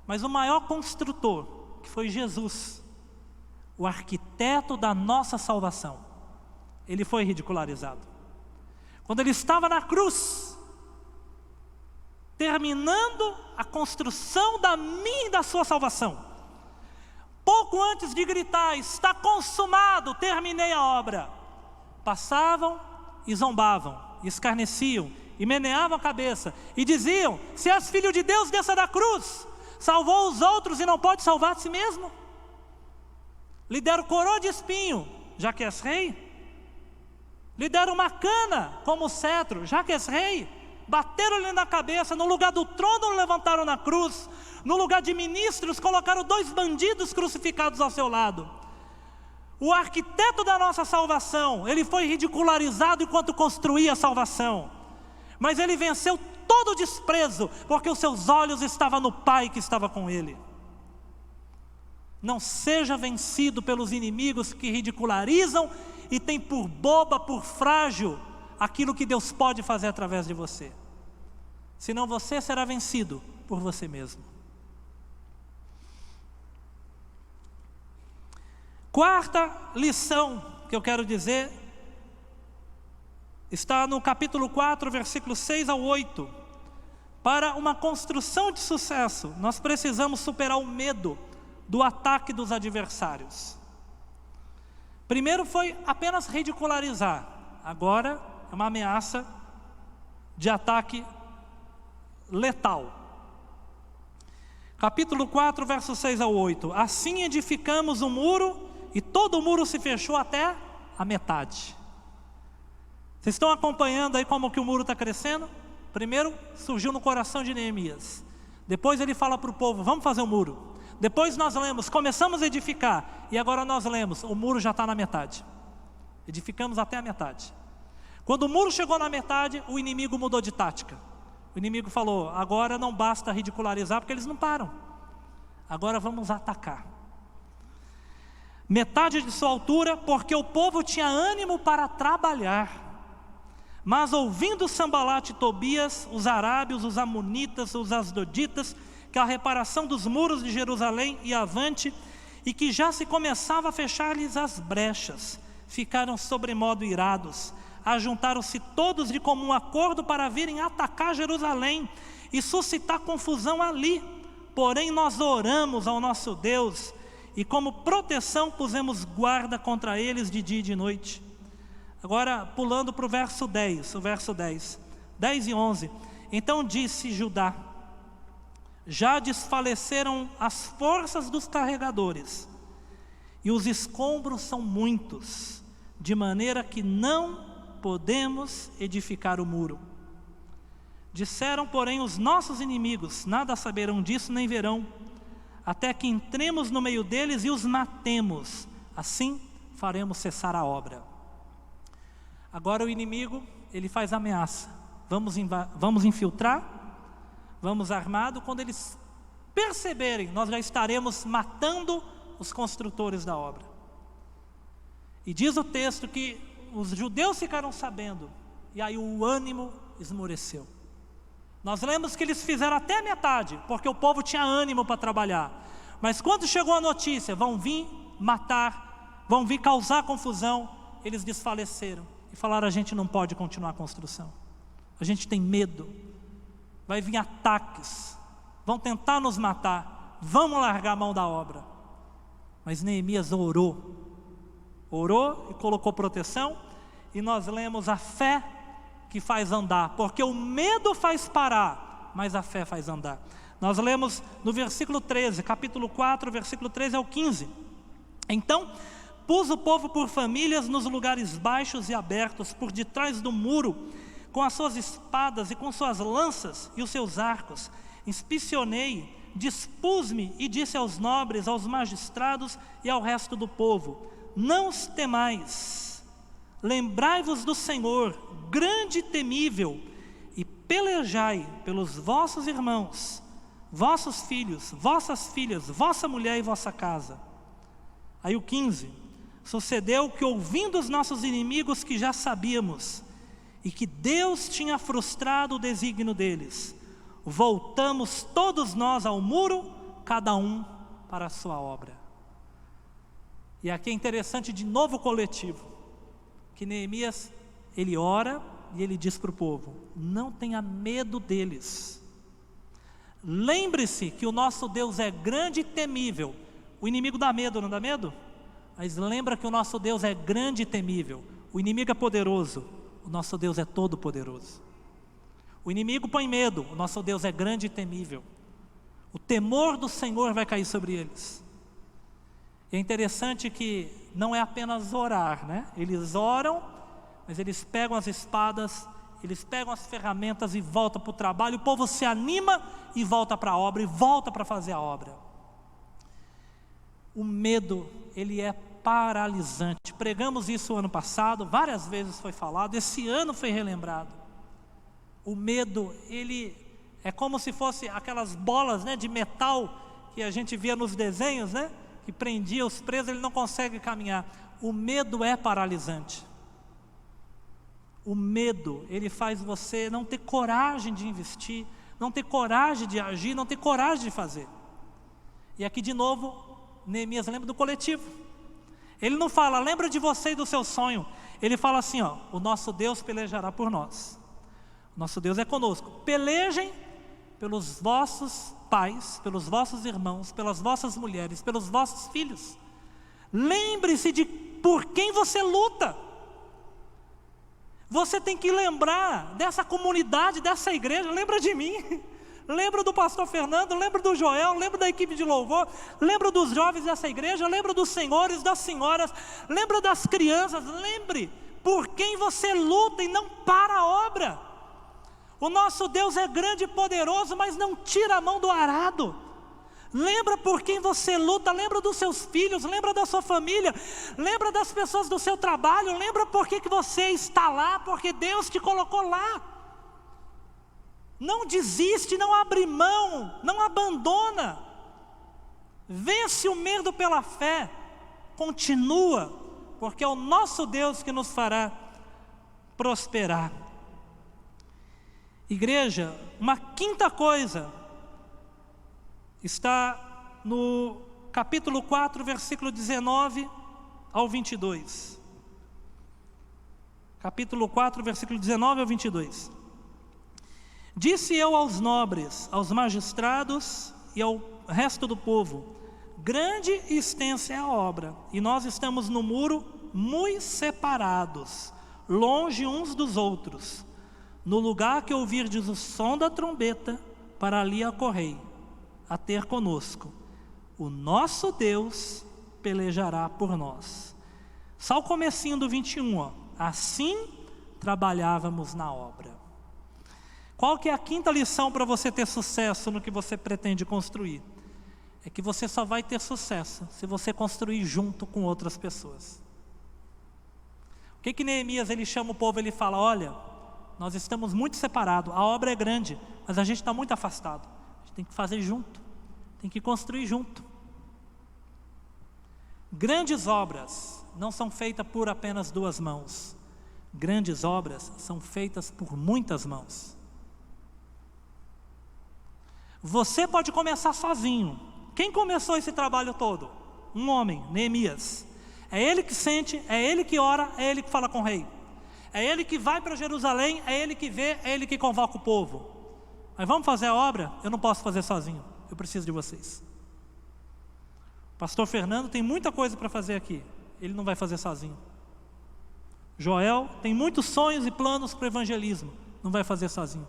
mas o maior construtor, que foi Jesus, o arquiteto da nossa salvação, ele foi ridicularizado. Quando ele estava na cruz, terminando a construção da minha e da sua salvação, pouco antes de gritar, está consumado, terminei a obra, passavam e zombavam, e escarneciam, e meneavam a cabeça, e diziam, se és filho de Deus, desça da cruz. Salvou os outros e não pode salvar a si mesmo? Lhe deram coroa de espinho, já que és rei? Lhe deram uma cana como cetro, já que és rei? Bateram-lhe na cabeça, no lugar do trono o levantaram na cruz, no lugar de ministros colocaram 2 bandidos crucificados ao seu lado. O arquiteto da nossa salvação, ele foi ridicularizado enquanto construía a salvação, mas ele venceu todo o desprezo, porque os seus olhos estavam no Pai que estava com ele. Não seja vencido pelos inimigos que ridicularizam e tem por boba, por frágil, aquilo que Deus pode fazer através de você. Senão você será vencido por você mesmo. Quarta lição que eu quero dizer está no capítulo 4, versículos 6 ao 8. Para uma construção de sucesso, nós precisamos superar o medo do ataque dos adversários. Primeiro foi apenas ridicularizar, agora é uma ameaça de ataque letal. Capítulo 4, versos 6 ao 8. Assim edificamos um muro, e todo o muro se fechou até a metade. Vocês estão acompanhando aí como que o muro está crescendo? Primeiro surgiu no coração de Neemias. Depois ele fala para o povo, vamos fazer um muro. Depois nós lemos, começamos a edificar. E agora nós lemos, o muro já está na metade. Edificamos até a metade. Quando o muro chegou na metade, o inimigo mudou de tática. O inimigo falou, agora não basta ridicularizar, porque eles não param. Agora vamos atacar. Metade de sua altura, porque o povo tinha ânimo para trabalhar. Mas ouvindo Sambalate e Tobias, os arábios, os amonitas, os asdoditas, que a reparação dos muros de Jerusalém ia avante, e que já se começava a fechar-lhes as brechas, ficaram sobremodo irados. Ajuntaram-se todos de comum acordo para virem atacar Jerusalém e suscitar confusão ali. Porém nós oramos ao nosso Deus, e como proteção pusemos guarda contra eles de dia e de noite. Agora pulando para o verso 10, 10 e 11. Então disse Judá, já desfaleceram as forças dos carregadores, e os escombros são muitos, de maneira que não podemos edificar o muro. Disseram, porém, os nossos inimigos: nada saberão disso, nem verão, até que entremos no meio deles e os matemos. Assim faremos cessar a obra. Agora o inimigo, ele faz ameaça. Vamos infiltrar, vamos armado. Quando eles perceberem, nós já estaremos matando os construtores da obra. E diz o texto que os judeus ficaram sabendo, e aí o ânimo esmoreceu. Nós lemos que eles fizeram até metade, porque o povo tinha ânimo para trabalhar. Mas quando chegou a notícia, vão vir matar, vão vir causar confusão, eles desfaleceram e falaram: a gente não pode continuar a construção, a gente tem medo, vai vir ataques, vão tentar nos matar, vamos largar a mão da obra. Mas Neemias orou e colocou proteção, e nós lemos: a fé que faz andar, porque o medo faz parar, mas a fé faz andar. Nós lemos no versículo 13, capítulo 4, versículo 13 ao 15. Então pus o povo por famílias nos lugares baixos e abertos, por detrás do muro, com as suas espadas e com suas lanças e os seus arcos. Inspecionei, dispus-me e disse aos nobres, aos magistrados e ao resto do povo: não os temais, lembrai-vos do Senhor, grande e temível, e pelejai pelos vossos irmãos, vossos filhos, vossas filhas, vossa mulher e vossa casa. Aí o 15: sucedeu que, ouvindo os nossos inimigos que já sabíamos, e que Deus tinha frustrado o desígnio deles, voltamos todos nós ao muro, cada um para a sua obra. E aqui é interessante, de novo o coletivo, que Neemias, ele ora e ele diz para o povo: não tenha medo deles. Lembre-se que o nosso Deus é grande e temível. O inimigo dá medo, não dá medo? Mas lembra que o nosso Deus é grande e temível. O inimigo é poderoso, o nosso Deus é todo poderoso. O inimigo põe medo, o nosso Deus é grande e temível. O temor do Senhor vai cair sobre eles. E é interessante que não é apenas orar, né? Eles oram, mas eles pegam as espadas, eles pegam as ferramentas e voltam para o trabalho. O povo se anima e volta para a obra, e volta para fazer a obra. O medo, ele é paralisante. Pregamos isso ano passado, várias vezes foi falado, esse ano foi relembrado. O medo, ele é como se fosse aquelas bolas, né, de metal que a gente via nos desenhos, né, que prendia os presos, ele não consegue caminhar. O medo é paralisante. O medo, ele faz você não ter coragem de investir, não ter coragem de agir, não ter coragem de fazer. E aqui de novo, Neemias lembra do coletivo. Ele não fala: lembra de você e do seu sonho. Ele fala assim: ó, o nosso Deus pelejará por nós. O nosso Deus é conosco. Pelejem pelos vossos pais, pelos vossos irmãos, pelas vossas mulheres, pelos vossos filhos. Lembre-se de por quem você luta. Você tem que lembrar dessa comunidade, dessa igreja. Lembra de mim, lembra do pastor Fernando, lembra do Joel, lembra da equipe de louvor, lembra dos jovens dessa igreja, lembra dos senhores, das senhoras, lembra das crianças. Lembre por quem você luta e não para a obra. O nosso Deus é grande e poderoso, mas não tira a mão do arado. Lembra por quem você luta, lembra dos seus filhos, lembra da sua família, lembra das pessoas do seu trabalho, lembra por que você está lá, porque Deus te colocou lá. Não desiste, não abre mão, não abandona. Vence o medo pela fé, continua, porque é o nosso Deus que nos fará prosperar. Igreja, uma quinta coisa está no capítulo 4, versículo 19 ao 22. Capítulo 4, versículo 19 ao 22. Disse eu aos nobres, aos magistrados e ao resto do povo: grande e extensa é a obra, e nós estamos no muro muito separados, longe uns dos outros. No lugar que ouvirdes o som da trombeta, para ali acorrei, a ter conosco. O nosso Deus pelejará por nós. Só o comecinho do 21, ó. Assim trabalhávamos na obra. Qual que é a quinta lição para você ter sucesso no que você pretende construir? É que você só vai ter sucesso se você construir junto com outras pessoas. O que Neemias ele chama o povo? Ele fala: olha, nós estamos muito separados, a obra é grande, mas a gente está muito afastado. A gente tem que fazer junto, tem que construir junto. Grandes obras não são feitas por apenas duas mãos. Grandes obras são feitas por muitas mãos. Você pode começar sozinho. Quem começou esse trabalho todo? Um homem, Neemias. É ele que sente, é ele que ora, é ele que fala com o rei. É ele que vai para Jerusalém, é ele que vê, é ele que convoca o povo. Mas vamos fazer a obra? Eu não posso fazer sozinho, eu preciso de vocês. O pastor Fernando tem muita coisa para fazer aqui, ele não vai fazer sozinho. Joel tem muitos sonhos e planos para o evangelismo, não vai fazer sozinho.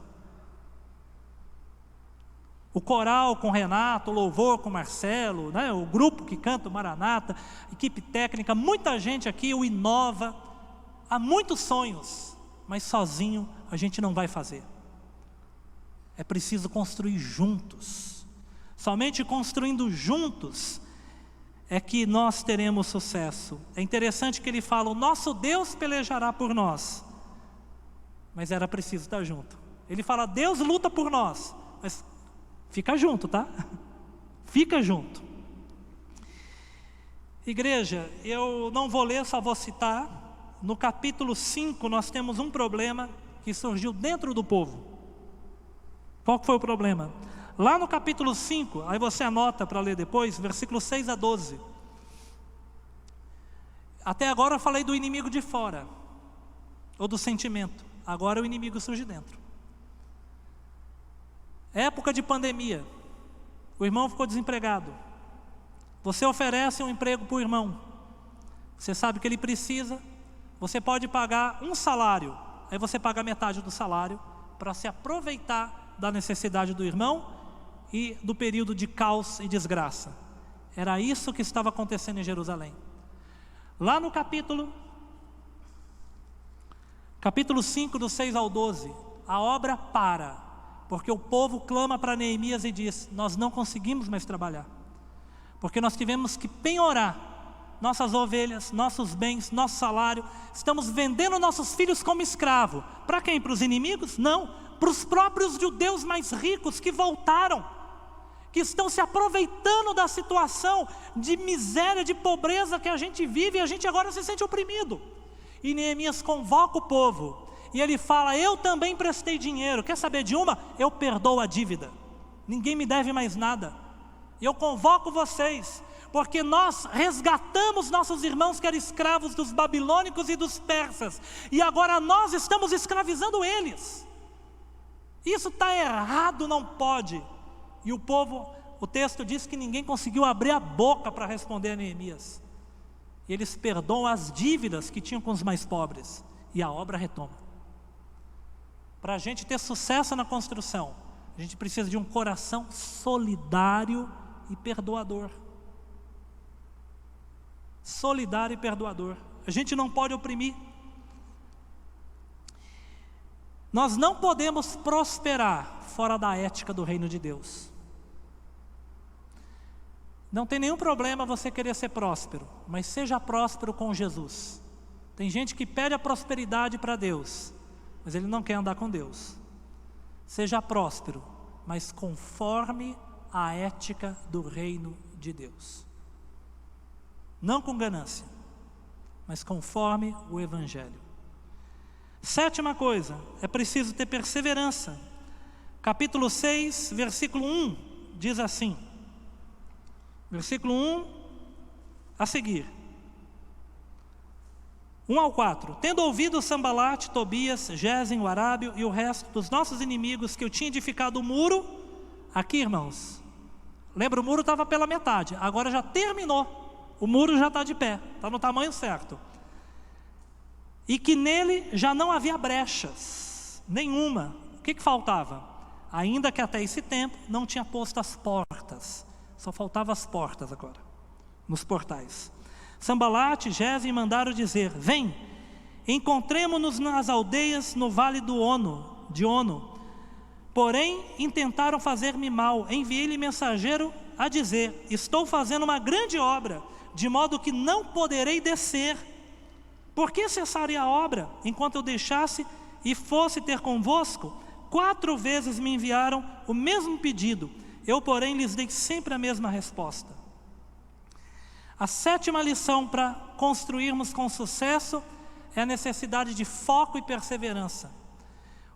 O coral com Renato, o louvor com Marcelo, né? O grupo que canta o Maranata, equipe técnica, muita gente aqui o inova. Há muitos sonhos, mas sozinho a gente não vai fazer. É preciso construir juntos. Somente construindo juntos é que nós teremos sucesso. É interessante que ele fala: o nosso Deus pelejará por nós. Mas era preciso estar junto. Ele fala: Deus luta por nós, mas fica junto, tá? Fica junto. Igreja, eu não vou ler, só vou citar. No capítulo 5 nós temos um problema que surgiu dentro do povo. Qual foi o problema? Lá no capítulo 5, aí você anota para ler depois, versículos 6 a 12. Até agora eu falei do inimigo de fora, ou do sentimento. Agora o inimigo surge dentro. Época de pandemia, o irmão ficou desempregado. Você oferece um emprego para o irmão, você sabe que ele precisa, você pode pagar um salário, aí você paga metade do salário para se aproveitar da necessidade do irmão e do período de caos e desgraça. Era isso que estava acontecendo em Jerusalém. Lá no capítulo 5, do 6 ao 12, a obra para, porque o povo clama para Neemias e diz: nós não conseguimos mais trabalhar, porque nós tivemos que penhorar nossas ovelhas, nossos bens, nosso salário, estamos vendendo nossos filhos como escravo. Para quem? Para os inimigos? Não, para os próprios judeus mais ricos que voltaram, que estão se aproveitando da situação de miséria, de pobreza que a gente vive, e a gente agora se sente oprimido. E Neemias convoca o povo, e ele fala: eu também prestei dinheiro, quer saber de uma? Eu perdoo a dívida, ninguém me deve mais nada, e eu convoco vocês, porque nós resgatamos nossos irmãos que eram escravos dos babilônicos e dos persas, e agora nós estamos escravizando eles. Isso está errado, não pode. E o povo, o texto diz que ninguém conseguiu abrir a boca para responder a Neemias. E eles perdoam as dívidas que tinham com os mais pobres, e a obra retoma. Para a gente ter sucesso na construção, a gente precisa de um coração solidário e perdoador. Solidário e perdoador. A gente não pode oprimir. Nós não podemos prosperar fora da ética do reino de Deus. Não tem nenhum problema você querer ser próspero, mas seja próspero com Jesus. Tem gente que pede a prosperidade para Deus, mas ele não quer andar com Deus. Seja próspero, mas conforme a ética do reino de Deus. Não com ganância, mas conforme o Evangelho. Sétima coisa, é preciso ter perseverança. Capítulo 6, versículo 1, diz assim, versículo 1 a seguir, 1 ao 4. Tendo ouvido Sambalate, Tobias, Gesem, o Arábio e o resto dos nossos inimigos que eu tinha edificado o muro, aqui, irmãos, lembra, o muro estava pela metade, agora já terminou, o muro já está de pé, está no tamanho certo, e que nele já não havia brechas nenhuma. O que faltava? Ainda que até esse tempo não tinha posto as portas, só faltavam as portas agora, nos portais. Sambalate e Gesem mandaram dizer: vem, encontremo-nos nas aldeias no vale de Ono, Porém, intentaram fazer-me mal. Enviei-lhe mensageiro a dizer: estou fazendo uma grande obra, de modo que não poderei descer. Por que cessaria a obra, enquanto eu deixasse e fosse ter convosco? 4 vezes me enviaram o mesmo pedido. Eu, porém, lhes dei sempre a mesma resposta. A 7ª lição para construirmos com sucesso é a necessidade de foco e perseverança.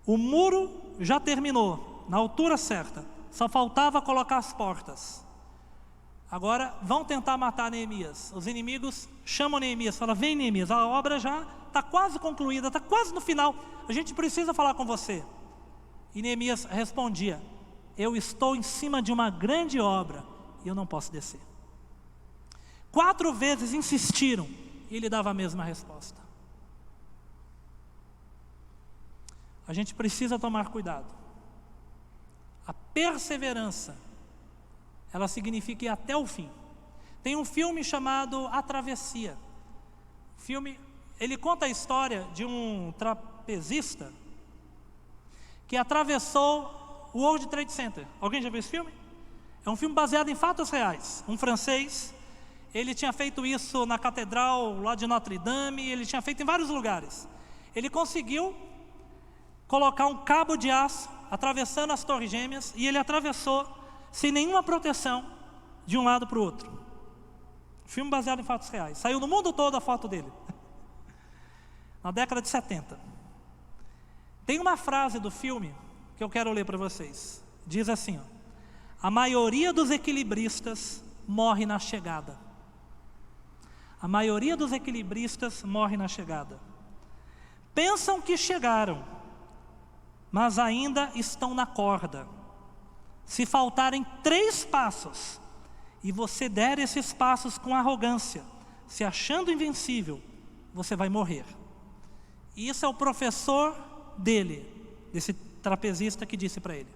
O muro já terminou, na altura certa, só faltava colocar as portas. Agora vão tentar matar Neemias. Os inimigos chamam Neemias, falam: vem Neemias, a obra já está quase concluída, está quase no final, a gente precisa falar com você. E Neemias respondia: eu estou em cima de uma grande obra e eu não posso descer. 4 vezes insistiram e ele dava a mesma resposta. A gente precisa tomar cuidado. A perseverança, ela significa ir até o fim. Tem um filme chamado A Travessia. Ele conta a história de um trapezista que atravessou o World Trade Center. Alguém já viu esse filme? É um filme baseado em fatos reais. Um francês, ele tinha feito isso na catedral lá de Notre Dame, ele tinha feito em vários lugares. Ele conseguiu colocar um cabo de aço atravessando as Torres Gêmeas, e ele atravessou sem nenhuma proteção de um lado para o outro. Filme baseado em fatos reais. Saiu no mundo todo a foto dele. Na década de 70. Tem uma frase do filme que eu quero ler para vocês. Diz assim: a maioria dos equilibristas morre na chegada. A maioria dos equilibristas morre na chegada. Pensam que chegaram, mas ainda estão na corda. Se faltarem 3 passos, e você der esses passos com arrogância, se achando invencível, você vai morrer. E isso é o professor dele, desse trapezista, que disse para ele.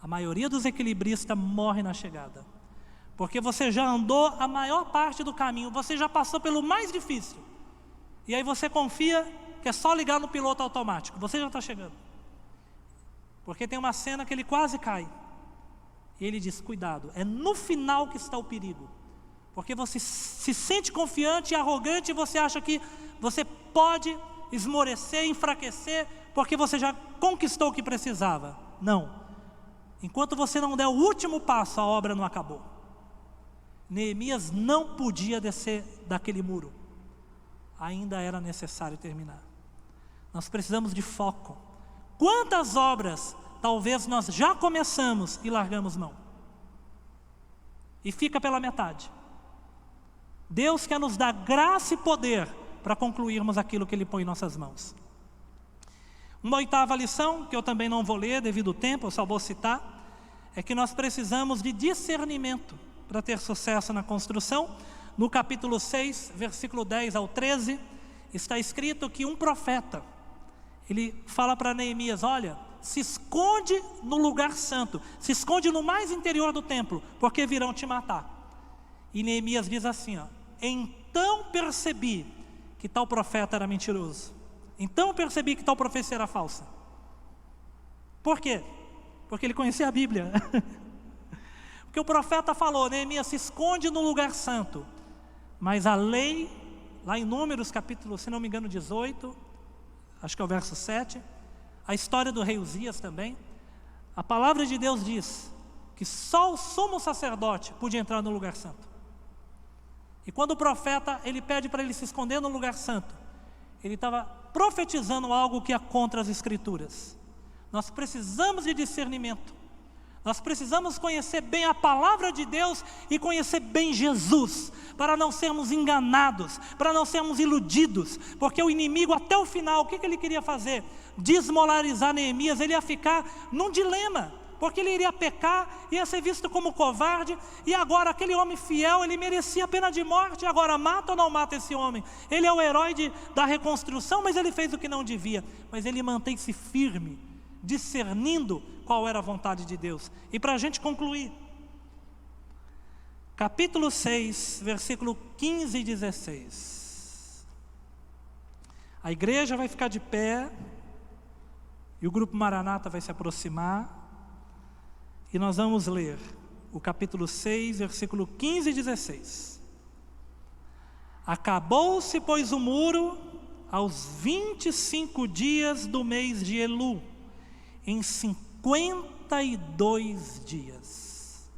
A maioria dos equilibristas morre na chegada, porque você já andou a maior parte do caminho, você já passou pelo mais difícil, e aí você confia que é só ligar no piloto automático, você já está chegando. Porque tem uma cena que ele quase cai, e ele diz: cuidado, é no final que está o perigo. Porque você se sente confiante e arrogante, e você acha que você pode esmorecer, enfraquecer, porque você já conquistou o que precisava. Não. Enquanto você não der o último passo, a obra não acabou. Neemias não podia descer daquele muro. Ainda era necessário terminar. Nós precisamos de foco. Quantas obras talvez nós já começamos e largamos mão? E fica pela metade. Deus quer nos dar graça e poder para concluirmos aquilo que Ele põe em nossas mãos. Uma 8ª lição, que eu também não vou ler devido ao tempo, eu só vou citar, é que nós precisamos de discernimento para ter sucesso na construção. No capítulo 6, versículo 10 ao 13, está escrito que um profeta, ele fala para Neemias: olha, se esconde no lugar santo, se esconde no mais interior do templo, porque virão te matar. E Neemias diz assim: então percebi que tal profeta era mentiroso. Então percebi que tal profecia era falsa. Por quê? Porque ele conhecia a Bíblia. Porque o profeta falou: Neemias, se esconde no lugar santo. Mas a lei, lá em Números capítulo, se não me engano, 18, acho que é o verso 7, a história do rei Uzias também, a palavra de Deus diz que só o sumo sacerdote podia entrar no lugar santo. E quando o profeta, ele pede para ele se esconder no lugar santo, ele estava profetizando algo que é contra as Escrituras. Nós precisamos de discernimento. Nós precisamos conhecer bem a palavra de Deus e conhecer bem Jesus, para não sermos enganados, para não sermos iludidos, porque o inimigo até o final, o que ele queria fazer? Desmoralizar Neemias. Ele ia ficar num dilema, porque ele iria pecar, ia ser visto como covarde, e agora aquele homem fiel, ele merecia a pena de morte. Agora mata ou não mata esse homem? Ele é o herói da reconstrução, mas ele fez o que não devia. Mas ele mantém-se firme, discernindo qual era a vontade de Deus. E para a gente concluir, capítulo 6, versículo 15 e 16. A igreja vai ficar de pé, E o grupo Maranata vai se aproximar e nós vamos ler o capítulo 6, versículo 15 e 16. Acabou-se, pois, o muro aos 25 dias do mês de Elu, em 52 dias.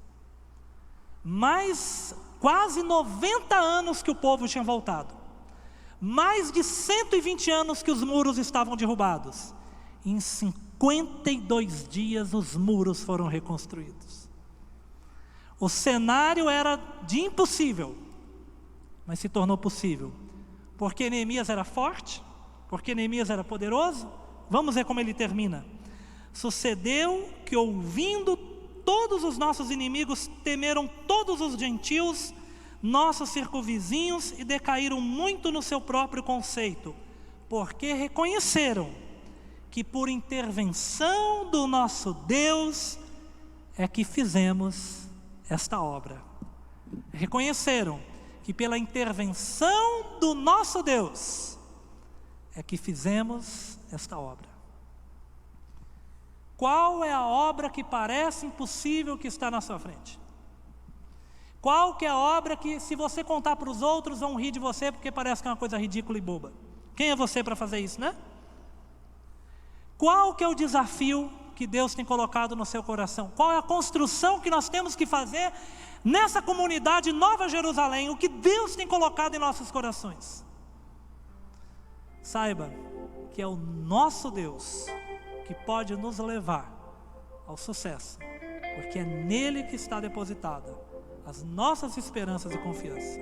Mais quase 90 anos que o povo tinha voltado. Mais de 120 anos que os muros estavam derrubados. Em 52 dias os muros foram reconstruídos. O cenário era de impossível, mas se tornou possível. Porque Neemias era forte, porque Neemias era poderoso. Vamos ver como ele termina. Sucedeu que, ouvindo todos os nossos inimigos, temeram todos os gentios, nossos circunvizinhos, e decaíram muito no seu próprio conceito, porque reconheceram que por intervenção do nosso Deus é que fizemos esta obra. Reconheceram que pela intervenção do nosso Deus é que fizemos esta obra. Qual é a obra que parece impossível que está na sua frente? Qual que é a obra que, se você contar para os outros, vão rir de você porque parece que é uma coisa ridícula e boba? Quem é você para fazer isso, né? Qual que é o desafio que Deus tem colocado no seu coração? Qual é a construção que nós temos que fazer nessa comunidade Nova Jerusalém? O que Deus tem colocado em nossos corações? Saiba que é o nosso Deus que pode nos levar ao sucesso, porque é nele que está depositada as nossas esperanças e confiança.